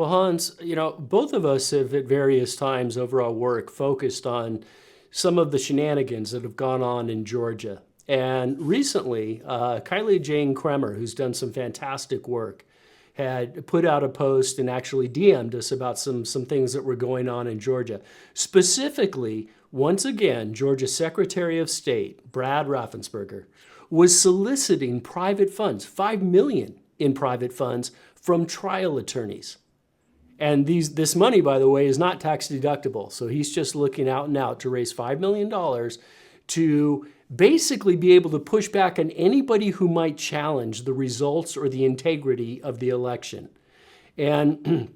Well, Hans, both of us have at various times over our work focused on some of the shenanigans that have gone on in Georgia. And recently, Kylie Jane Kremer, who's done some fantastic work, had put out a post and actually DM'd us about some things that were going on in Georgia. Specifically, once again, Georgia's Secretary of State, Brad Raffensperger, was soliciting private funds, 5 million in private funds from trial attorneys. And this money, by the way, is not tax deductible. So he's just looking out and out to raise $5 million to basically be able to push back on anybody who might challenge the results or the integrity of the election. And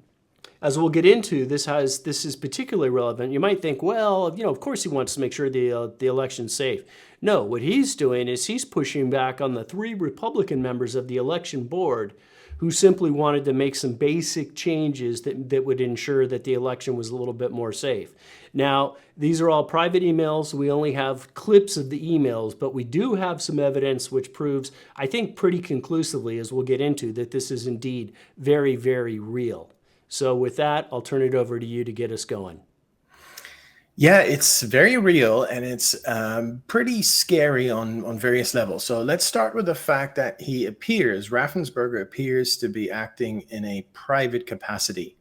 as we'll get into, this is particularly relevant. You might think, well, of course he wants to make sure the election's safe. No, what he's doing is he's pushing back on the 3 Republican members of the election board who simply wanted to make some basic changes that would ensure that the election was a little bit more safe. Now, these are all private emails. We only have clips of the emails, but we do have some evidence which proves, I think pretty conclusively, as we'll get into, that this is indeed very, very real. So with that, I'll turn it over to you to get us going. Yeah, it's very real and it's pretty scary on various levels. So let's start with the fact that Raffensperger appears to be acting in a private capacity.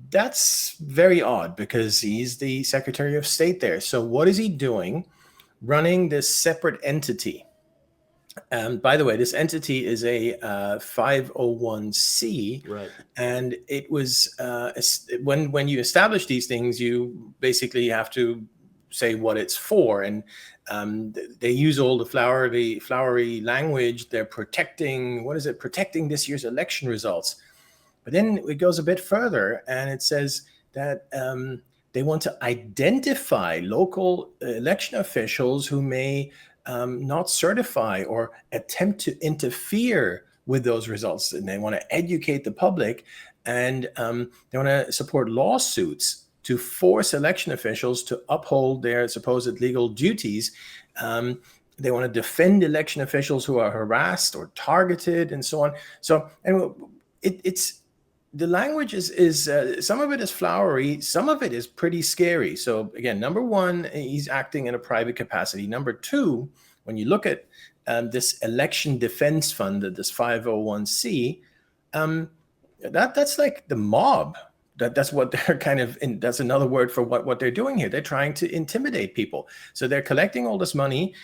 That's very odd because he's the Secretary of State there. So what is he doing running this separate entity? By the way, this entity is a 501c, Right. and it was when you establish these things, you basically have to say what it's for, and they use all the flowery language. They're protecting this year's election results. But then it goes a bit further, and it says that they want to identify local election officials who may not certify or attempt to interfere with those results. And they want to educate the public, and they want to support lawsuits to force election officials to uphold their supposed legal duties. They want to defend election officials who are harassed or targeted and so on. So, and it's the language is some of it is flowery, some of it is pretty scary. So again, number one, he's acting in a private capacity. Number two, when you look at this election defense fund, this 501c, that's like the mob. That's what they're kind of in. That's another word for what they're doing here. They're trying to intimidate people. So they're collecting all this money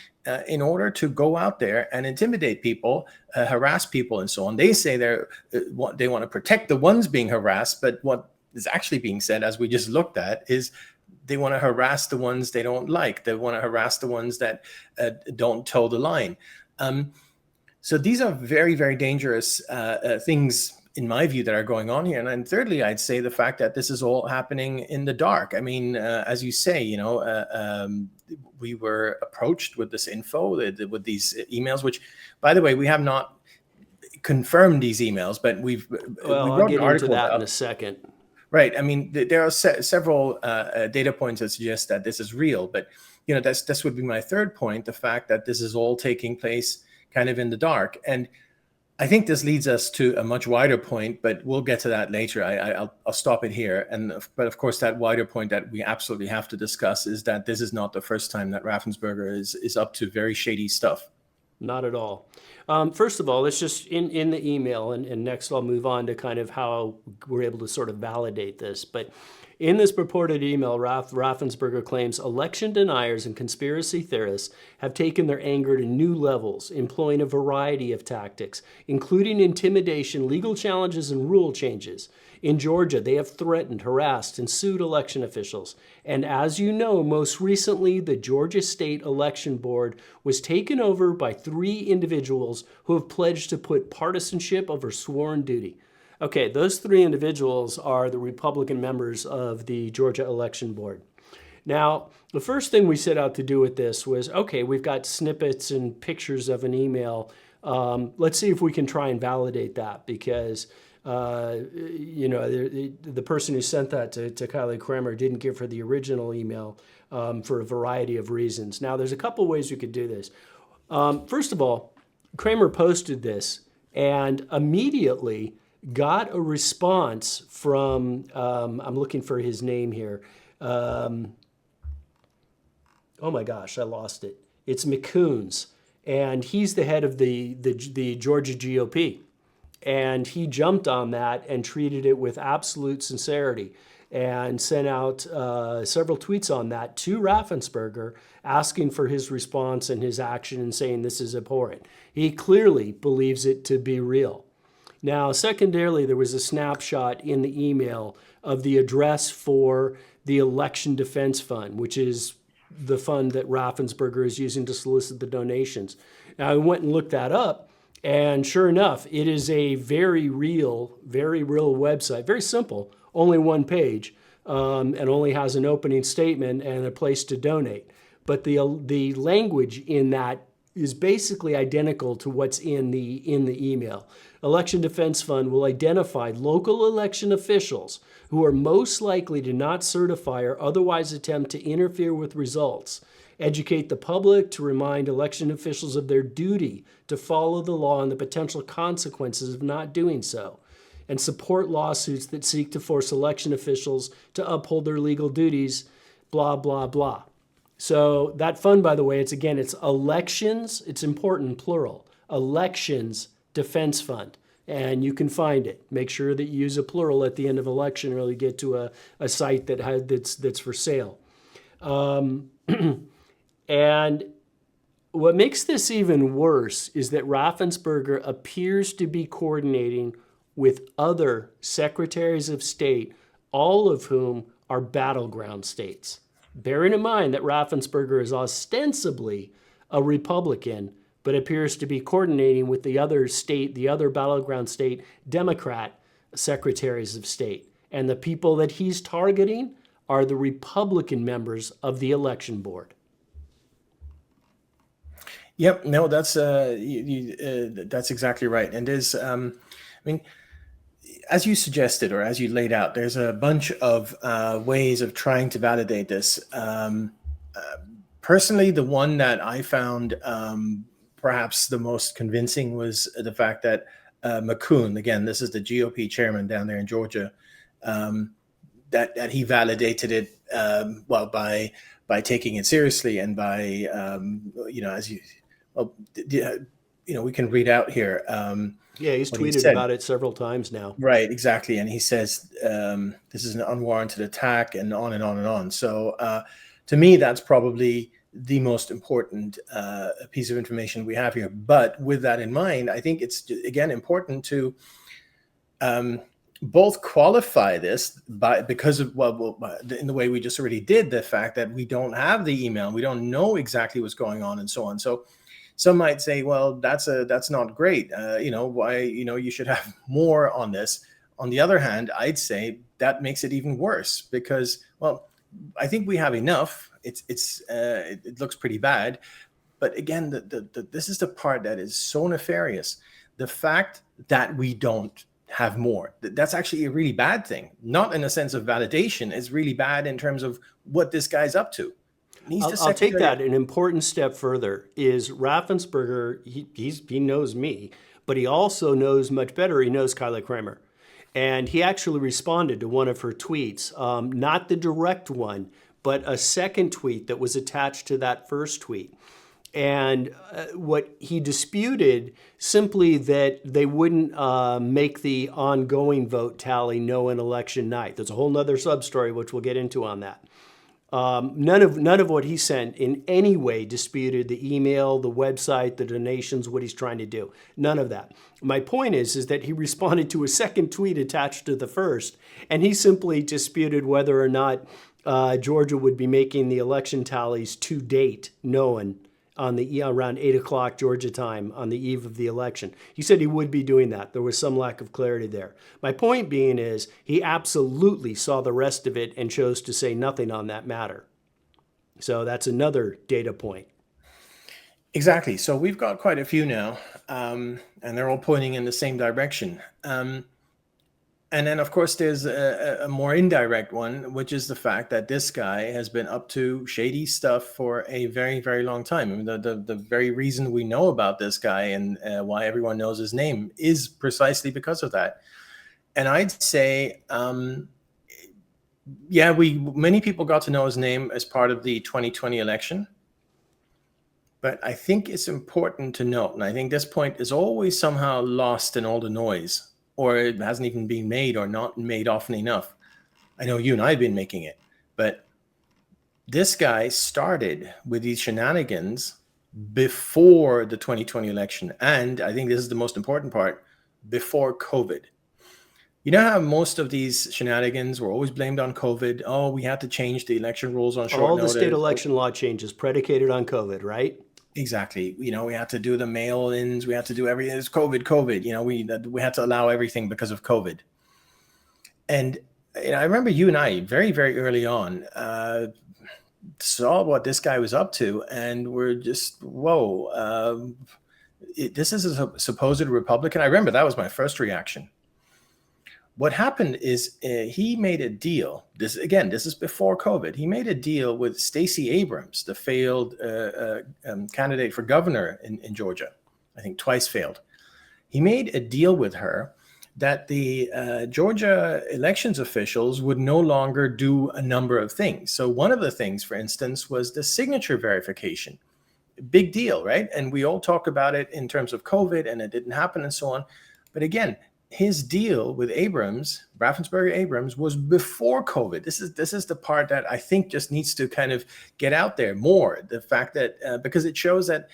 in order to go out there and intimidate people, harass people, and so on. They say they want to protect the ones being harassed, but what is actually being said, as we just looked at, is they want to harass the ones they don't like. They want to harass the ones that don't toe the line. So these are very, very dangerous things, in my view, that are going on here. And thirdly, I'd say the fact that this is all happening in the dark. I mean, as you say, we were approached with this info, with these emails, which, by the way, we have not confirmed these emails, but I'll get into that in a second. Right. I mean, there are several data points that suggest that this is real, but this would be my third point: the fact that this is all taking place kind of in the dark. And I think this leads us to a much wider point, but we'll get to that later. I'll stop it here. But of course, that wider point that we absolutely have to discuss is that this is not the first time that Raffensperger is up to very shady stuff. Not at all. First of all, let's just in the email, and next I'll move on to kind of how we're able to sort of validate this. But in this purported email, Raffensperger claims election deniers and conspiracy theorists have taken their anger to new levels, employing a variety of tactics, including intimidation, legal challenges, and rule changes. In Georgia, they have threatened, harassed, and sued election officials. And as you know, most recently, the Georgia State Election Board was taken over by 3 individuals who have pledged to put partisanship over sworn duty. Okay, those 3 individuals are the Republican members of the Georgia Election Board. Now, the first thing we set out to do with this was, okay, we've got snippets and pictures of an email. Let's see if we can try and validate that, because the person who sent that to Kylie Kremer didn't give her the original email for a variety of reasons. Now, there's a couple ways we could do this. First of all, Kremer posted this, and immediately got a response from, I'm looking for his name here. Um, oh my gosh, I lost it. It's McCoons, and he's the head of the Georgia GOP. And he jumped on that and treated it with absolute sincerity and sent out several tweets on that to Raffensperger asking for his response and his action and saying this is abhorrent. He clearly believes it to be real. Now, secondarily, there was a snapshot in the email of the address for the Election Defense Fund, which is the fund that Raffensperger is using to solicit the donations. Now, I went and looked that up, and sure enough, it is a very real website, very simple, only one page, and only has an opening statement and a place to donate. But the language in that is basically identical to what's in the email. Election Defense Fund will identify local election officials who are most likely to not certify or otherwise attempt to interfere with results, educate the public to remind election officials of their duty to follow the law and the potential consequences of not doing so, and support lawsuits that seek to force election officials to uphold their legal duties, blah, blah, blah. So that fund, by the way, it's elections, it's important, plural, elections defense fund. And you can find it. Make sure that you use a plural at the end of election or you'll get to a site that's for sale. And what makes this even worse is that Raffensperger appears to be coordinating with other secretaries of state, all of whom are battleground states. Bearing in mind that Raffensperger is ostensibly a Republican, but appears to be coordinating with the other battleground state Democrat secretaries of state. And the people that he's targeting are the Republican members of the election board. Yep, no, that's exactly right. And there's, I mean, as you suggested or as you laid out, there's a bunch of ways of trying to validate this. Personally, the one that I found perhaps the most convincing was the fact that McCoon, again, this is the GOP chairman down there in Georgia, that he validated it by taking it seriously and by we can read out here. Yeah, he's tweeted about it several times now. Right, exactly. And he says this is an unwarranted attack and on and on and on. So to me, that's probably the most important piece of information we have here. But with that in mind, I think it's, again, important to both qualify this because of, in the way we just already did, the fact that we don't have the email, we don't know exactly what's going on and so on. So some might say, well, that's not great. Why, you should have more on this. On the other hand, I'd say that makes it even worse because, well, I think we have enough. It looks pretty bad. But again, this is the part that is so nefarious. The fact that we don't have more, that's actually a really bad thing. Not in a sense of validation. It's really bad in terms of what this guy's up to. I'll take that an important step further. Is Raffensperger, he knows me, but he also knows much better. He knows Kyla Kramer. And he actually responded to one of her tweets, not the direct one, but a second tweet that was attached to that first tweet. And what he disputed, simply that they wouldn't make the ongoing vote tally know on election night. There's a whole nother sub-story, which we'll get into on that. None of what he sent in any way disputed the email, the website, the donations, what he's trying to do. None of that. My point is that he responded to a second tweet attached to the first, and he simply disputed whether or not Georgia would be making the election tallies to date known on around 8 o'clock Georgia time on the eve of the election. He said he would be doing that. There was some lack of clarity there. My point being is he absolutely saw the rest of it and chose to say nothing on that matter. So that's another data point. Exactly. So we've got quite a few now, and they're all pointing in the same direction. And then, of course, there's a more indirect one, which is the fact that this guy has been up to shady stuff for a very, very long time. I mean, the very reason we know about this guy and why everyone knows his name is precisely because of that. And I'd say, yeah, many people got to know his name as part of the 2020 election. But I think it's important to note, and I think this point is always somehow lost in all the noise, or it hasn't even been made or not made often enough. I know you and I have been making it, but this guy started with these shenanigans before the 2020 election. And I think this is the most important part, before COVID. You know how most of these shenanigans were always blamed on COVID? Oh, we had to change the election rules on short All the state notice. election law changes predicated on COVID, right? Exactly. We had to do the mail-ins. We had to do everything. It's COVID. We had to allow everything because of COVID. And I remember you and I very, very early on saw what this guy was up to, and we're just, whoa, this is a supposed Republican. I remember that was my first reaction. What happened is he made a deal. This is before COVID. He made a deal with Stacey Abrams, the failed candidate for governor in Georgia. I think twice failed. He made a deal with her that the Georgia elections officials would no longer do a number of things. So one of the things, for instance, was the signature verification. Big deal, right? And we all talk about it in terms of COVID, and it didn't happen and so on. But again, his deal with Abrams, Raffensperger Abrams, was before COVID. This is the part that I think just needs to kind of get out there more. The fact that because it shows that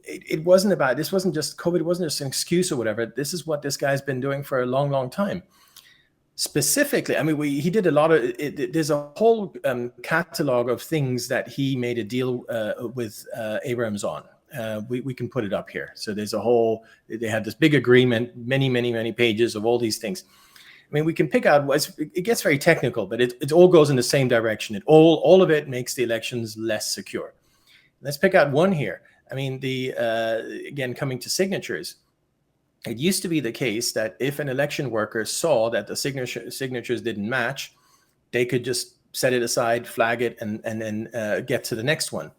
it wasn't about, this wasn't just COVID, it wasn't just an excuse or whatever. This is what this guy's been doing for a long, long time. Specifically, I mean, he did a lot of there's a whole catalog of things that he made a deal with Abrams on. We can put it up here. So there's a whole, they had this big agreement, many pages of all these things. I mean, we can pick out, it gets very technical, but it all goes in the same direction. All of it makes the elections less secure. Let's pick out one here. I mean, again, coming to signatures, it used to be the case that if an election worker saw that the signatures didn't match, they could just set it aside, flag it, and then get to the next one.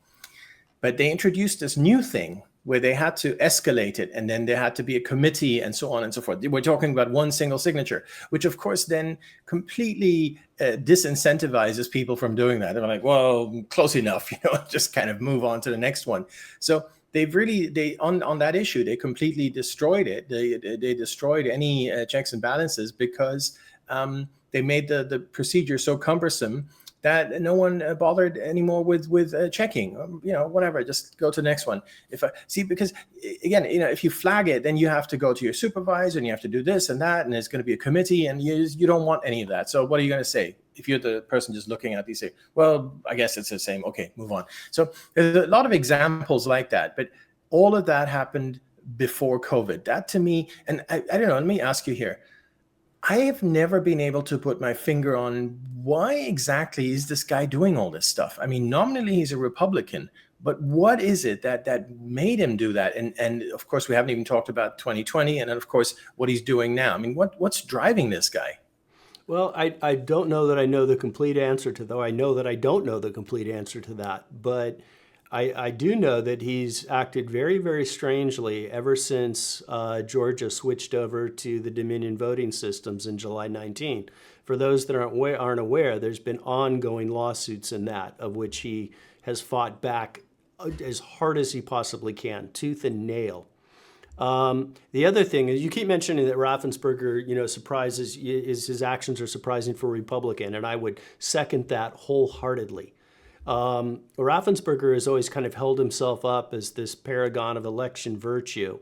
But they introduced this new thing where they had to escalate it, and then there had to be a committee and so on and so forth. We're talking about one single signature, which of course then completely disincentivizes people from doing that. They're like, well, close enough, just kind of move on to the next one. So on that issue, they completely destroyed it. They destroyed any checks and balances because they made the procedure so cumbersome that no one bothered anymore with checking. Whatever, just go to the next one. Because again, if you flag it, then you have to go to your supervisor and you have to do this and that, and there's going to be a committee, and you don't want any of that. So what are you going to say if you're the person just looking at these? Say, well, I guess it's the same. Okay, move on. So there's a lot of examples like that, but all of that happened before COVID. That to me, and I don't know. Let me ask you here. I have never been able to put my finger on why exactly is this guy doing all this stuff. I mean, nominally he's a Republican, but what is it that made him do that? And of course, we haven't even talked about 2020, and then of course what he's doing now. I mean, what's driving this guy? Well, I don't know that I know the complete answer to that. I know that I don't know the complete answer to that, but I do know that he's acted very, very strangely ever since Georgia switched over to the Dominion voting systems in July 19. For those that aren't aware, there's been ongoing lawsuits in that, of which he has fought back as hard as he possibly can, tooth and nail. The other thing is, you keep mentioning that Raffensperger, surprises, his actions are surprising for a Republican, and I would second that wholeheartedly. Raffensperger has always kind of held himself up as this paragon of election virtue.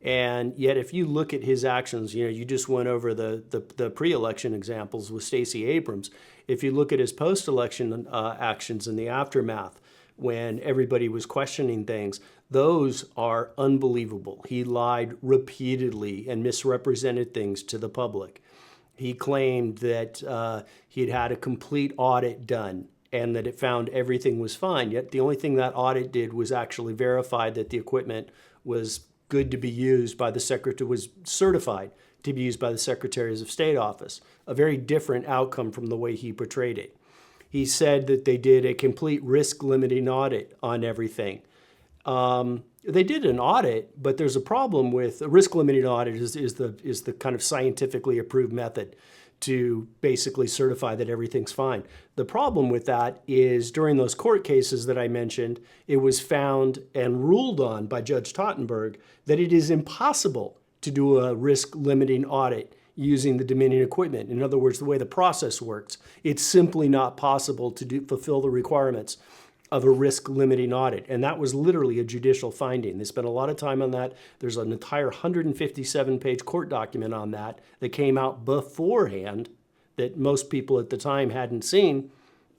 And yet, if you look at his actions, you just went over the pre-election examples with Stacey Abrams. If you look at his post-election actions in the aftermath, when everybody was questioning things, those are unbelievable. He lied repeatedly and misrepresented things to the public. He claimed that he'd had a complete audit done and that it found everything was fine. Yet the only thing that audit did was actually verify that the equipment was good to be used by the secretary, was certified to be used by the Secretaries of State office. A very different outcome from the way he portrayed it. He said that they did a complete risk limiting audit on everything. They did an audit, but there's a problem with a risk limiting audit is the kind of scientifically approved method to basically certify that everything's fine. The problem with that is during those court cases that I mentioned, it was found and ruled on by Judge Tottenberg that it is impossible to do a risk limiting audit using the Dominion equipment. In other words, the way the process works, it's simply not possible to fulfill the requirements of a risk limiting audit. And that was literally a judicial finding. They spent a lot of time on that. There's an entire 157-page court document on that that came out beforehand that most people at the time hadn't seen,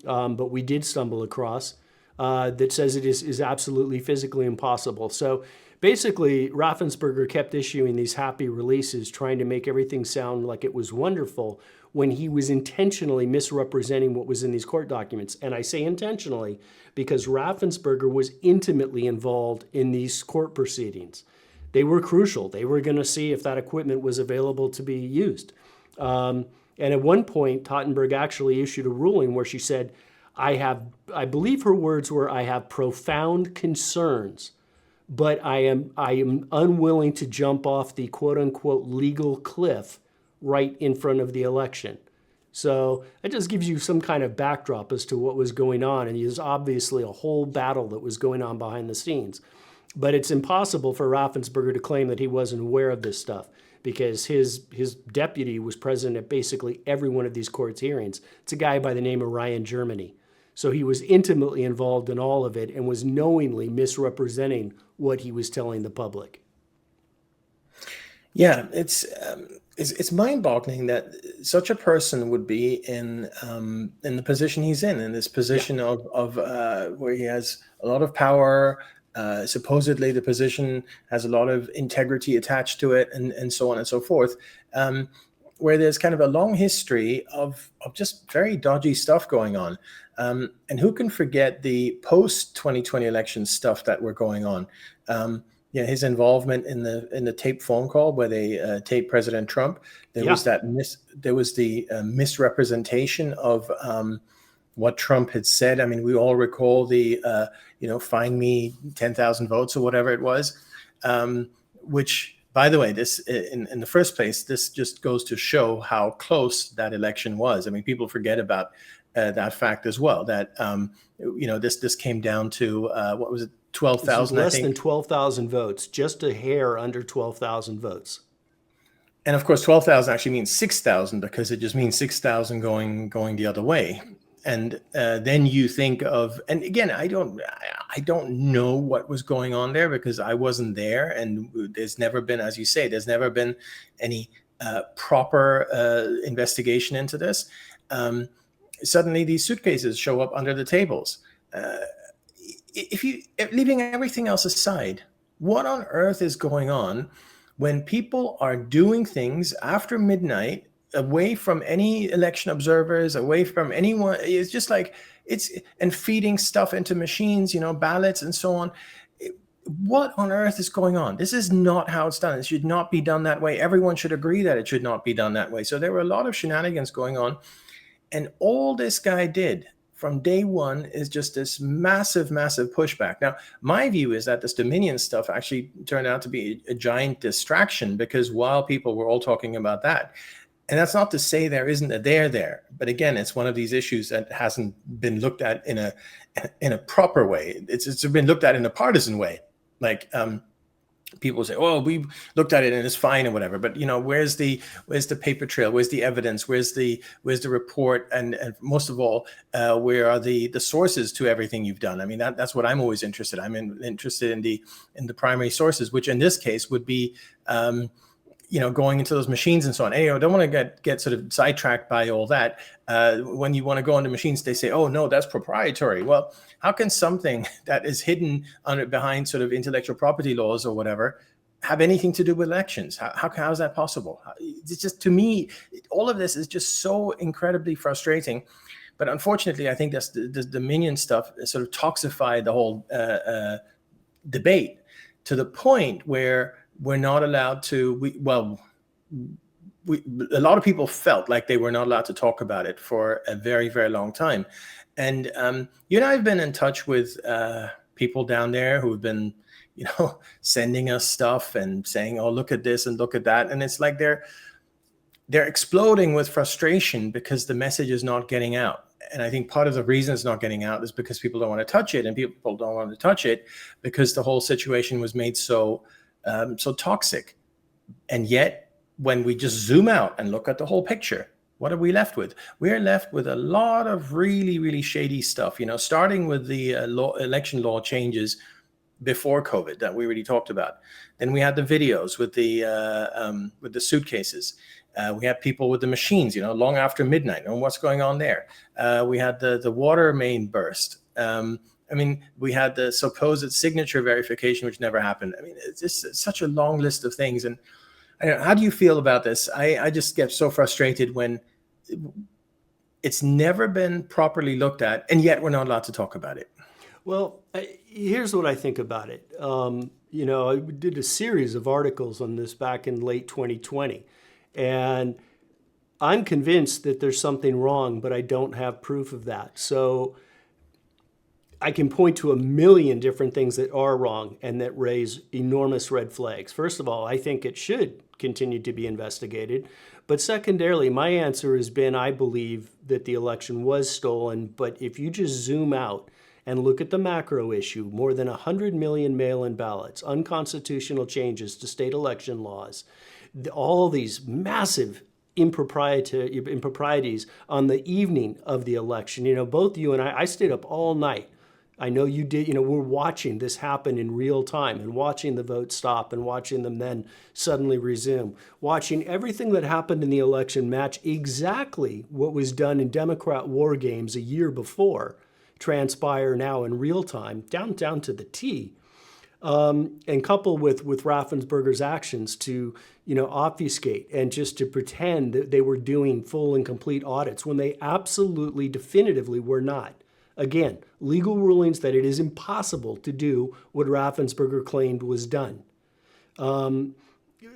but we did stumble across, that says it is absolutely physically impossible. So basically, Raffensperger kept issuing these happy releases, trying to make everything sound like it was wonderful, when he was intentionally misrepresenting what was in these court documents. And I say intentionally because Raffensperger was intimately involved in these court proceedings. They were crucial. They were going to see if that equipment was available to be used. And at one point, Tottenberg actually issued a ruling where she said, I believe her words were, I have profound concerns, but I am unwilling to jump off the quote unquote legal cliff right in front of the election. So that just gives you some kind of backdrop as to what was going on. And there's obviously a whole battle that was going on behind the scenes. But it's impossible for Raffensperger to claim that he wasn't aware of this stuff because his deputy was present at basically every one of these court hearings. It's a guy by the name of Ryan Germany. So he was intimately involved in all of it and was knowingly misrepresenting what he was telling the public. Yeah, it's mind-boggling that such a person would be in the position he's in this position of where he has a lot of power. Supposedly, the position has a lot of integrity attached to it, and so on and so forth. Where there's kind of a long history of just very dodgy stuff going on. And who can forget the post-2020 election stuff that were going on? Yeah, his involvement in the taped phone call where they taped President Trump. There was the misrepresentation of what Trump had said. I mean, we all recall the find me 10,000 votes or whatever it was, which, by the way, this in the first place, this just goes to show how close that election was. I mean, people forget about that fact as well. That this came down to what was it? 12,000, less than 12,000 votes, just a hair under 12,000 votes. And of course, 12,000 actually means 6,000 because it just means 6,000 going the other way. And then you think of, and again, I don't know what was going on there because I wasn't there, and there's never been, as you say, there's never been any proper investigation into this. Suddenly, these suitcases show up under the tables. If leaving everything else aside, what on earth is going on when people are doing things after midnight, away from any election observers, away from anyone? It's just like and feeding stuff into machines, ballots and so on. What on earth is going on? This is not how it's done. It should not be done that way. Everyone should agree that it should not be done that way. So there were a lot of shenanigans going on, and all this guy did from day one is just this massive, massive pushback. Now, my view is that this Dominion stuff actually turned out to be a giant distraction, because while people were all talking about that, and that's not to say there isn't a there, but again, it's one of these issues that hasn't been looked at in a proper way. It's been looked at in a partisan way. Like people say, "Oh, we looked at it and it's fine," or whatever. But where's the paper trail? Where's the evidence? Where's the report? And most of all, where are the sources to everything you've done? I mean, that's what I'm always interested in. I'm interested in the primary sources, which in this case would be going into those machines and so on. Anyway, I don't want to get sort of sidetracked by all that. When you want to go into machines, they say, "Oh no, that's proprietary." Well, how can something that is hidden behind sort of intellectual property laws or whatever have anything to do with elections? How is that possible? It's just, to me, all of this is just so incredibly frustrating. But unfortunately, I think that's the Dominion stuff sort of toxified the whole debate to the point where we're not allowed to. A lot of people felt like they were not allowed to talk about it for a very, very long time. And you and I have been in touch with people down there who have been, sending us stuff and saying, oh, look at this and look at that. And it's like they're exploding with frustration because the message is not getting out. And I think part of the reason it's not getting out is because people don't want to touch it, and people don't want to touch it because the whole situation was made so toxic. And yet, when we just zoom out and look at the whole picture, what are we left with? We're left with a lot of really, really shady stuff, starting with the election law changes before COVID that we already talked about. Then we had the videos with the suitcases. We had people with the machines, long after midnight, and what's going on there. We had the water main burst. We had the supposed signature verification, which never happened. It's just such a long list of things. And how do you feel about this? I just get so frustrated when it's never been properly looked at, and yet we're not allowed to talk about it. Well, here's what I think about it. I did a series of articles on this back in late 2020, and I'm convinced that there's something wrong, but I don't have proof of that. So I can point to a million different things that are wrong and that raise enormous red flags. First of all, I think it should continue to be investigated. But secondarily, my answer has been I believe that the election was stolen. But if you just zoom out and look at the macro issue, more than 100 million mail-in ballots, unconstitutional changes to state election laws, all these massive improprieties on the evening of the election. Both you and I stayed up all night. I know you did. We're watching this happen in real time and watching the vote stop and watching them then suddenly resume, watching everything that happened in the election match exactly what was done in Democrat war games a year before transpire now in real time, down to the T. And coupled with Raffensperger's actions to, obfuscate and just to pretend that they were doing full and complete audits when they absolutely definitively were not. Again, legal rulings that it is impossible to do what Raffensperger claimed was done. When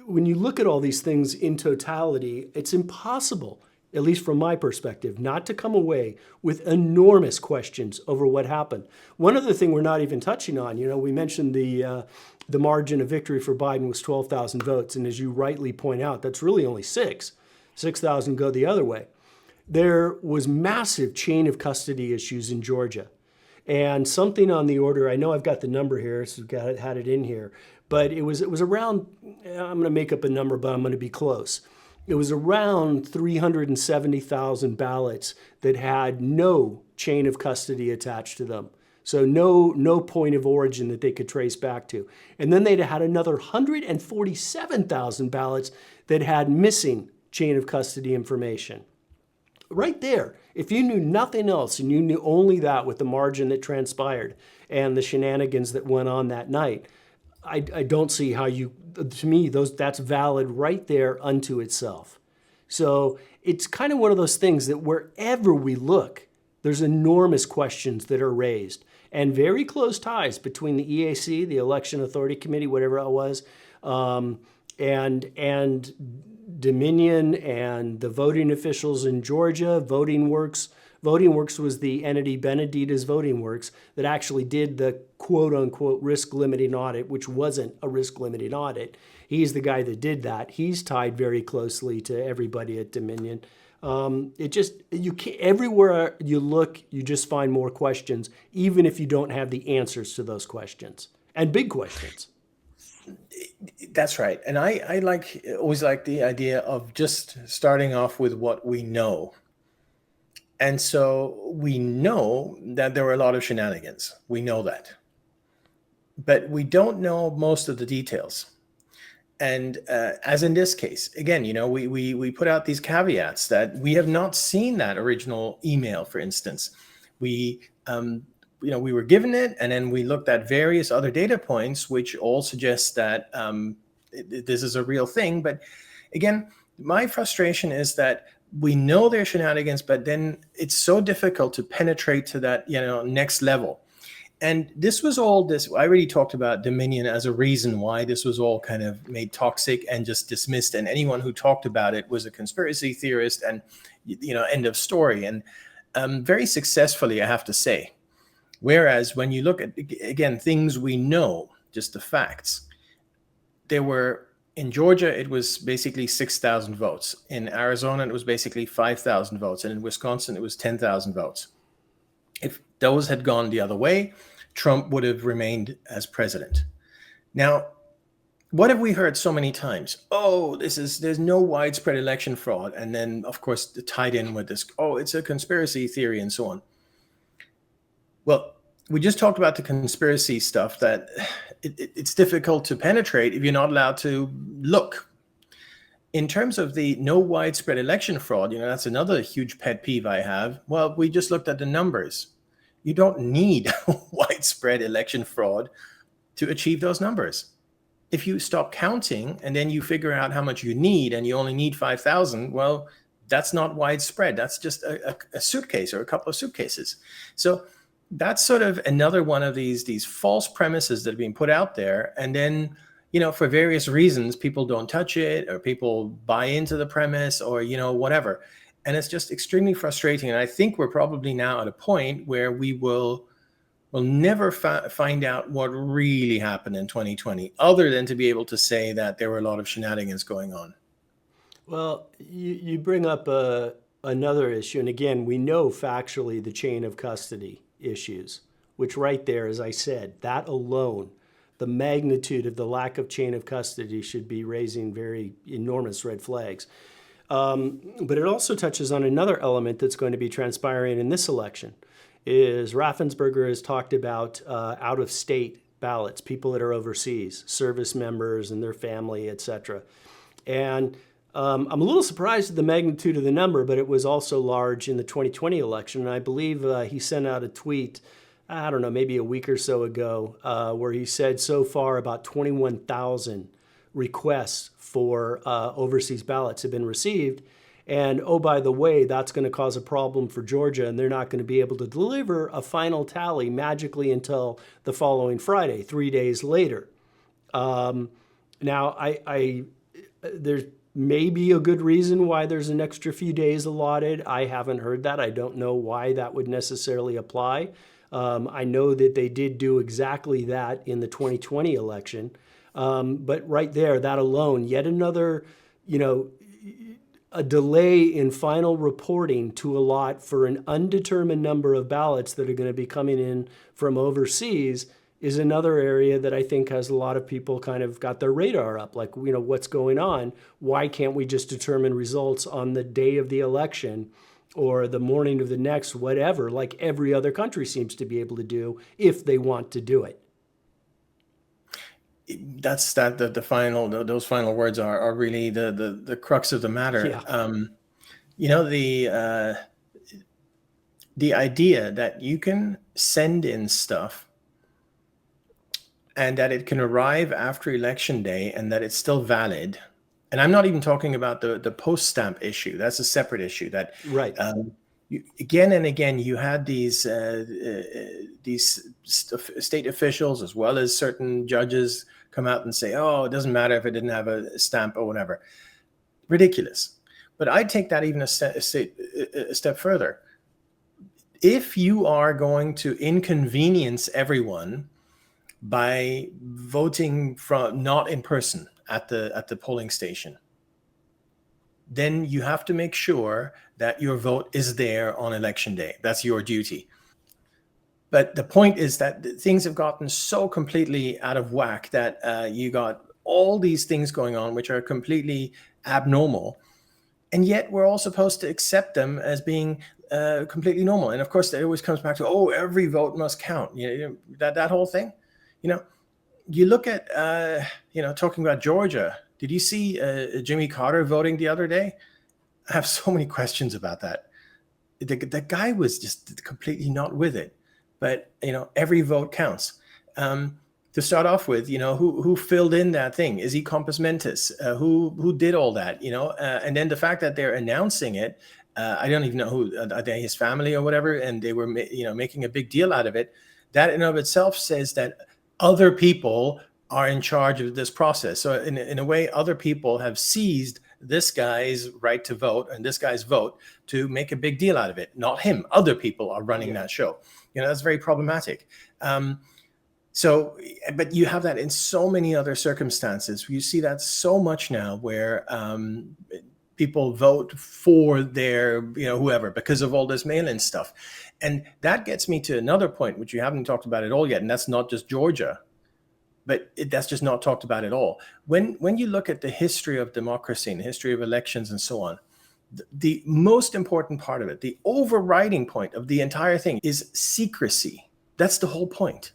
you look at all these things in totality, it's impossible, at least from my perspective, not to come away with enormous questions over what happened. One other thing we're not even touching on, we mentioned the margin of victory for Biden was 12,000 votes. And as you rightly point out, that's really only 6,000 go the other way. There was massive chain of custody issues in Georgia. And something on the order, I know I've got the number here, so I've had it in here, but it was around, I'm going to make up a number, but I'm going to be close. It was around 370,000 ballots that had no chain of custody attached to them. So no point of origin that they could trace back to. And then they'd had another 147,000 ballots that had missing chain of custody information. Right there, if you knew nothing else and you knew only that with the margin that transpired and the shenanigans that went on that night, I don't see how to me, that's valid right there unto itself. So it's kind of one of those things that wherever we look, there's enormous questions that are raised and very close ties between the EAC, the Election Authority Committee, whatever it was, and Dominion and the voting officials in Georgia. Voting Works was the entity, Benedita's Voting Works, that actually did the quote-unquote risk-limiting audit, which wasn't a risk-limiting audit. He's the guy that did that. He's tied very closely to everybody at Dominion. Everywhere you look, you just find more questions, even if you don't have the answers to those questions, and big questions. That's right. And I always like the idea of just starting off with what we know. And so we know that there were a lot of shenanigans. We know that. But we don't know most of the details. And as in this case, again, we put out these caveats that we have not seen that original email, for instance. We were given it, and then we looked at various other data points, which all suggest that this is a real thing. But again, my frustration is that we know there's shenanigans, but then it's so difficult to penetrate to that, next level. And this was all this, I already talked about Dominion as a reason why this was all kind of made toxic and just dismissed. And anyone who talked about it was a conspiracy theorist and, end of story. And very successfully, I have to say. Whereas when you look at, again, things we know, just the facts. There were, in Georgia, it was basically 6,000 votes. In Arizona, it was basically 5,000 votes. And in Wisconsin, it was 10,000 votes. If those had gone the other way, Trump would have remained as president. Now, what have we heard so many times? Oh, there's no widespread election fraud. And then, of course, tied in with this, oh, it's a conspiracy theory and so on. Well, we just talked about the conspiracy stuff, that it's difficult to penetrate if you're not allowed to look. In terms of the no widespread election fraud, that's another huge pet peeve I have. Well, we just looked at the numbers. You don't need widespread election fraud to achieve those numbers. If you stop counting and then you figure out how much you need and you only need 5,000, well, that's not widespread. That's just a suitcase or a couple of suitcases. So that's sort of another one of these false premises that are being put out there. And then, for various reasons, people don't touch it, or people buy into the premise, or, whatever. And it's just extremely frustrating. And I think we're probably now at a point where we'll never find out what really happened in 2020, other than to be able to say that there were a lot of shenanigans going on. Well, you bring up another issue. And again, we know factually the chain of custody issues, which right there, as I said, that alone, the magnitude of the lack of chain of custody should be raising very enormous red flags. But it also touches on another element that's going to be transpiring in this election, is Raffensperger has talked about out-of-state ballots, people that are overseas, service members and their family, etc. And I'm a little surprised at the magnitude of the number, but it was also large in the 2020 election. And I believe he sent out a tweet, I don't know, maybe a week or so ago, where he said so far about 21,000 requests for overseas ballots have been received. And oh, by the way, that's going to cause a problem for Georgia, and they're not going to be able to deliver a final tally magically until the following Friday, 3 days later. Now, there's maybe a good reason why there's an extra few days allotted. I haven't heard that. I don't know why that would necessarily apply. I know that they did do exactly that in the 2020 election. But right there, that alone, yet another, a delay in final reporting to allot for an undetermined number of ballots that are going to be coming in from overseas is another area that I think has a lot of people kind of got their radar up, like, what's going on? Why can't we just determine results on the day of the election or the morning of the next, whatever, like every other country seems to be able to do if they want to do it? Those final words are really the crux of the matter. Yeah. The idea that you can send in stuff and that it can arrive after election day and that it's still valid. And I'm not even talking about the post stamp issue. That's a separate issue. That Right. Again and again, you had these state officials as well as certain judges come out and say, oh, it doesn't matter if it didn't have a stamp or whatever. Ridiculous. But I take that even a step further. If you are going to inconvenience everyone by voting from not in person at the polling station, then you have to make sure that your vote is there on election day. That's your duty. But the point is that things have gotten so completely out of whack that you got all these things going on which are completely abnormal, and yet we're all supposed to accept them as being completely normal. And of course, it always comes back to, oh, every vote must count. That whole thing. You look at talking about Georgia. Did you see Jimmy Carter voting the other day? I have so many questions about that. The guy was just completely not with it. But every vote counts. To start off with, who filled in that thing? Is he compos mentis? Who did all that? And then the fact that they're announcing it, I don't even know who, are they his family or whatever, and they were making a big deal out of it. That in and of itself says that other people are in charge of this process. So in a way, other people have seized this guy's right to vote and this guy's vote to make a big deal out of it. Not him. Other people are running that show. That's very problematic. So, but you have that in so many other circumstances. You see that so much now where people vote for their, whoever, because of all this mail-in stuff. And that gets me to another point, which you haven't talked about at all yet, and that's not just Georgia, but that's just not talked about at all. When you look at the history of democracy and the history of elections and so on, the most important part of it, the overriding point of the entire thing, is secrecy. That's the whole point.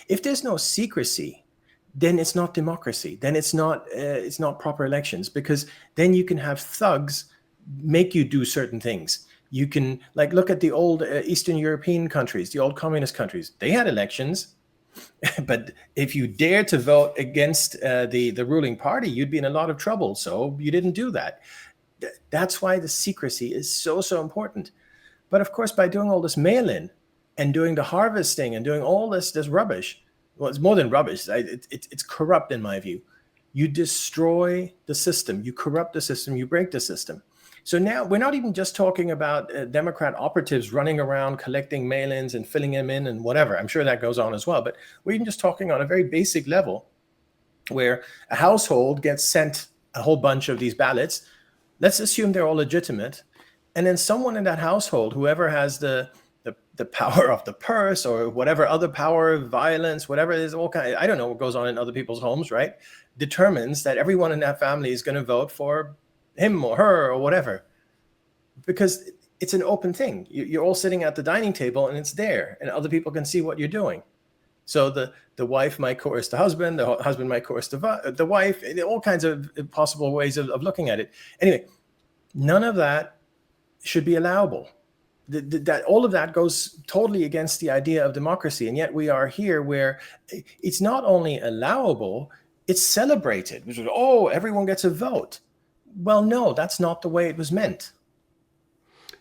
If there's no secrecy, then it's not democracy. Then it's not proper elections, because then you can have thugs make you do certain things. You can, like, look at the old Eastern European countries, the old communist countries. They had elections, but if you dare to vote against the ruling party, you'd be in a lot of trouble. So you didn't do that. That's why the secrecy is so important. But of course, by doing all this mail-in and doing the harvesting and doing all this rubbish, well, it's more than rubbish. It's corrupt in my view. You destroy the system. You corrupt the system. You break the system. So now we're not even just talking about Democrat operatives running around collecting mail-ins and filling them in and whatever. I'm sure that goes on as well. But we're even just talking on a very basic level where a household gets sent a whole bunch of these ballots. Let's assume they're all legitimate. And then someone in that household, whoever has the power of the purse or whatever other power, violence, whatever it is, all kind of, I don't know what goes on in other people's homes, right? Determines that everyone in that family is going to vote for him or her or whatever, because it's an open thing. You're all sitting at the dining table and it's there and other people can see what you're doing. So the wife might coerce the husband might coerce the wife, all kinds of possible ways of looking at it. Anyway, none of that should be allowable. That all of that goes totally against the idea of democracy. And yet we are here where it's not only allowable, it's celebrated. Oh, everyone gets a vote. Well, no, that's not the way it was meant.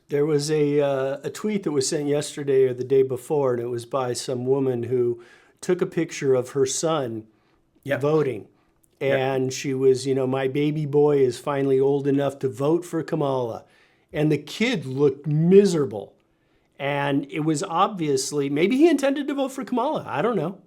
There was a tweet that was sent yesterday or the day before, and it was by some woman who took a picture of her son voting. And she was, my baby boy is finally old enough to vote for Kamala. And the kid looked miserable. And it was obviously, maybe he intended to vote for Kamala. I don't know.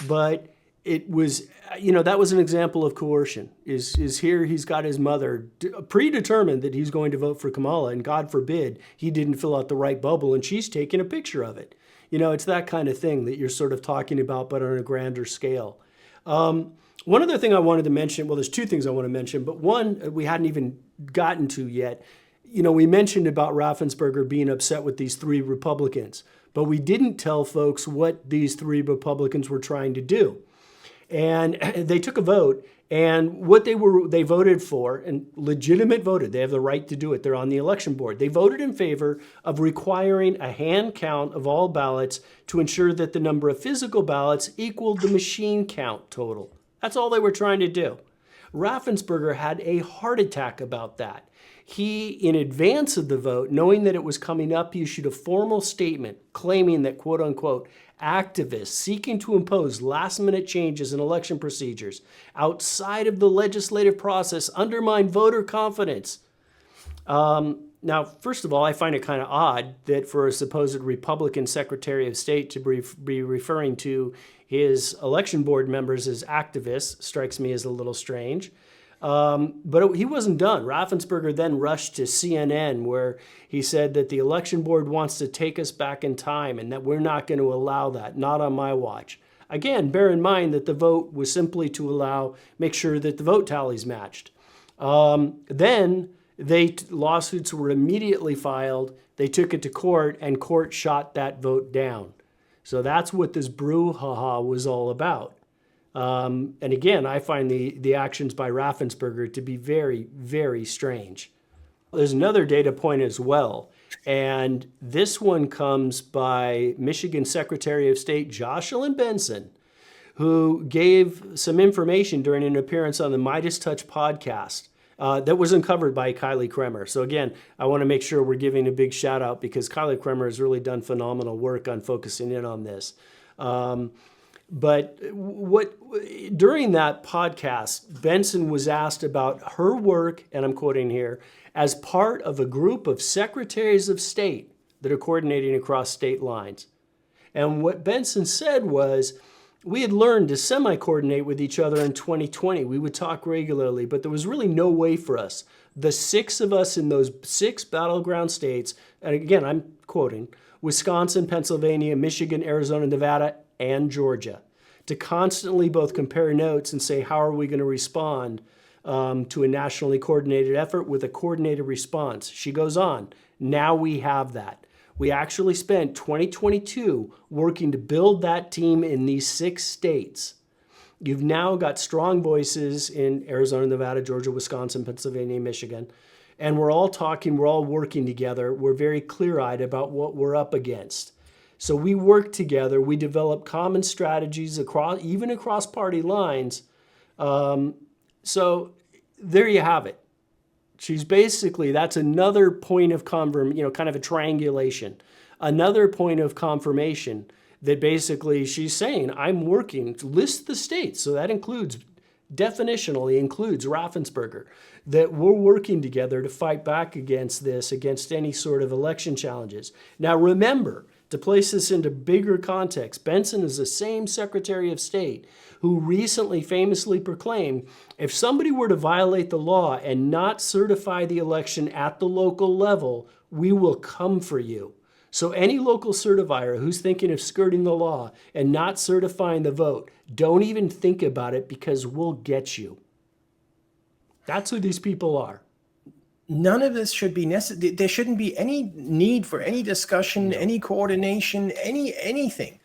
But it was, that was an example of coercion. Is here he's got his mother predetermined that he's going to vote for Kamala, and God forbid he didn't fill out the right bubble, and she's taking a picture of it. It's that kind of thing that you're sort of talking about, but on a grander scale. One other thing I wanted to mention, well, there's two things I want to mention, but one we hadn't even gotten to yet. We mentioned about Raffensperger being upset with these three Republicans, but we didn't tell folks what these three Republicans were trying to do. And they took a vote, and what they voted for, and legitimate voted, they have the right to do it, they're on the election board. They voted in favor of requiring a hand count of all ballots to ensure that the number of physical ballots equaled the machine count total. That's all they were trying to do. Raffensperger had a heart attack about that. He, in advance of the vote, knowing that it was coming up, he issued a formal statement claiming that, quote unquote, activists seeking to impose last-minute changes in election procedures outside of the legislative process undermine voter confidence. Now, first of all, I find it kind of odd that for a supposed Republican Secretary of State to be referring to his election board members as activists strikes me as a little strange. But he wasn't done. Raffensperger then rushed to CNN, where he said that the election board wants to take us back in time and that we're not going to allow that, not on my watch. Again, bear in mind that the vote was simply to make sure that the vote tallies matched. Then lawsuits were immediately filed. They took it to court, and court shot that vote down. So that's what this brouhaha was all about. And again, I find the actions by Raffensperger to be very, very strange. There's another data point as well, and this one comes by Michigan Secretary of State Jocelyn Benson, who gave some information during an appearance on the Midas Touch podcast that was uncovered by Kylie Kremer. So again, I want to make sure we're giving a big shout out because Kylie Kremer has really done phenomenal work on focusing in on this. But during that podcast, Benson was asked about her work, and I'm quoting here, as part of a group of secretaries of state that are coordinating across state lines. And what Benson said was we had learned to semi-coordinate with each other in 2020. We would talk regularly, but there was really no way for us, the 6 of us in those 6 battleground states, and again, I'm quoting, Wisconsin, Pennsylvania, Michigan, Arizona, Nevada, and Georgia, to constantly both compare notes and say, how are we going to respond to a nationally coordinated effort with a coordinated response? She goes on, now we have that. We actually spent 2022 working to build that team in these 6 states. You've now got strong voices in Arizona, Nevada, Georgia, Wisconsin, Pennsylvania, Michigan. And we're all talking, we're all working together. We're very clear-eyed about what we're up against. So we work together. We develop common strategies even across party lines. So there you have it. She's basically, that's another point of kind of a triangulation, another point of confirmation that basically she's saying, I'm working to list the states. So that definitionally includes Raffensperger, that we're working together to fight back against this, against any sort of election challenges. Now remember, to place this into bigger context, Benson is the same Secretary of State who recently famously proclaimed, if somebody were to violate the law and not certify the election at the local level, we will come for you. So any local certifier who's thinking of skirting the law and not certifying the vote, don't even think about it because we'll get you. That's who these people are. None of this should be necessary. There shouldn't be any need for any discussion, any coordination, anything.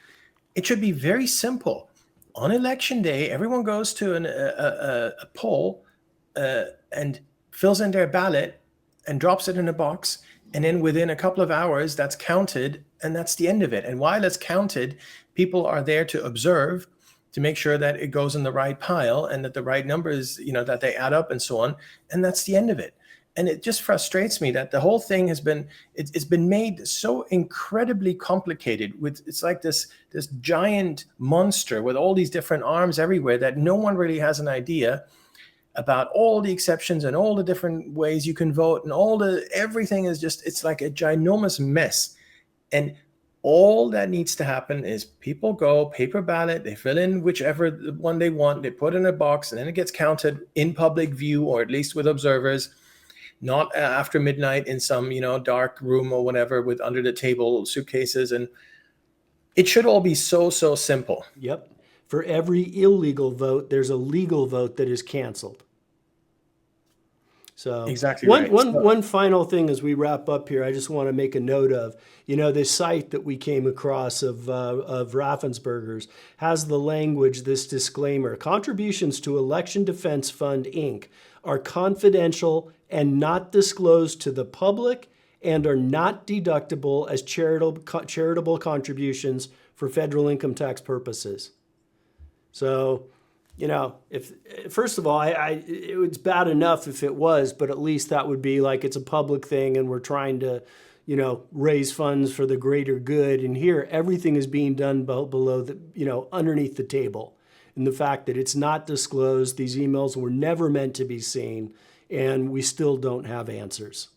It should be very simple. On election day, everyone goes to a poll and fills in their ballot and drops it in a box. And then within a couple of hours, that's counted, and that's the end of it. And while it's counted, people are there to observe, to make sure that it goes in the right pile and that the right numbers, that they add up and so on. And that's the end of it. And it just frustrates me that the whole thing has been, it's been made so incredibly complicated. It's like this giant monster with all these different arms everywhere that no one really has an idea about all the exceptions and all the different ways you can vote, and everything is just, it's like a ginormous mess. And all that needs to happen is people go paper ballot, they fill in whichever one they want, they put in a box, and then it gets counted in public view, or at least with observers, not after midnight in some, dark room or whatever with under the table suitcases. And it should all be so simple. Yep. For every illegal vote, there's a legal vote that is canceled. So exactly right. One final thing as we wrap up here, I just want to make a note of, this site that we came across of Raffensperger's has the language, this disclaimer: contributions to Election Defense Fund, Inc. are confidential and not disclosed to the public and are not deductible as charitable contributions for federal income tax purposes. So, if first of all, it's bad enough if it was, but at least that would be like it's a public thing and we're trying to, raise funds for the greater good. And here, everything is being done below the, underneath the table. And the fact that it's not disclosed, these emails were never meant to be seen, and we still don't have answers.